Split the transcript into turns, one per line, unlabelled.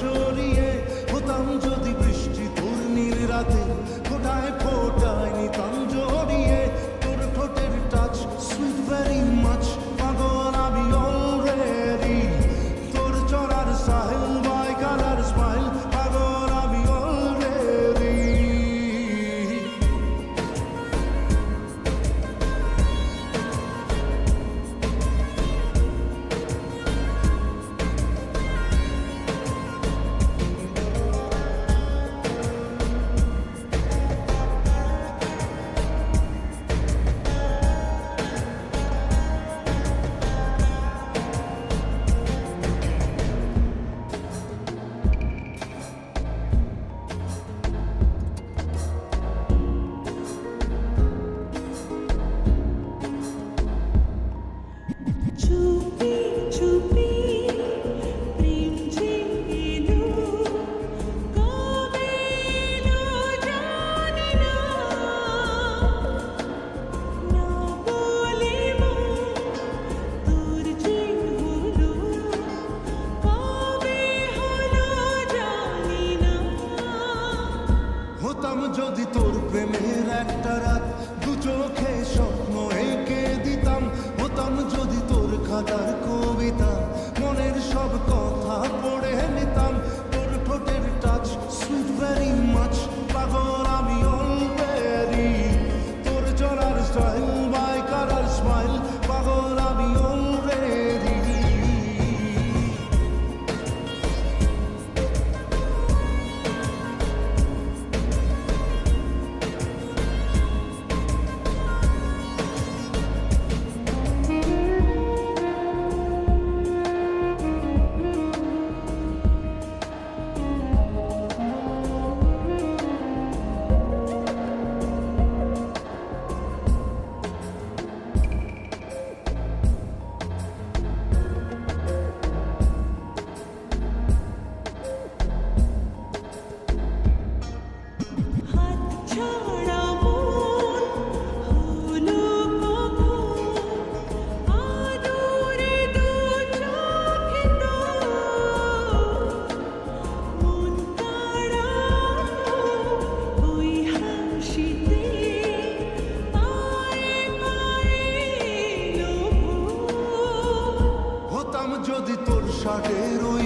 সরিয়ে, হতাম যদি বৃষ্টি তোর নীল রাতে, ফোটায় ফোটায় নিতাম জড়িয়ে তোর ঠোঁটের টাচ, সুইট ভেরি মাচ, পাগল আমি অলরেডি তোর চড়ার সাহেল, বাই কালার স্মাইল, পাগল আমি অলরেডি।
চুপি চুপি প্রেম যে এলো, কবে এলো জানি না, না বলে তোর যে হলো, কবে হলো জানি না।
হতাম যদি তোর প্রেমের একটা রাত, দু চোখে স্বপ্ন এঁকে দিতাম, হতাম যদি তোর খাতার কবিতা, মনের সব কথা পড়ে নিতাম, তোর ঠোঁটের টাচ, সুইট ভেরি মাচ, পাগল আমি অলরেডি তোর চলার স্টাইল, বাই কালার স্মাইল, পাগল আমি অলরেডি।
হাত ছাড়া মন হলো কখন, আদরে দু চোখে তোর, মন কাড়া ওই হাসিতে, পায়ে পায়ে এলো ভোর।
হতাম যদি তোর শার্টের ওই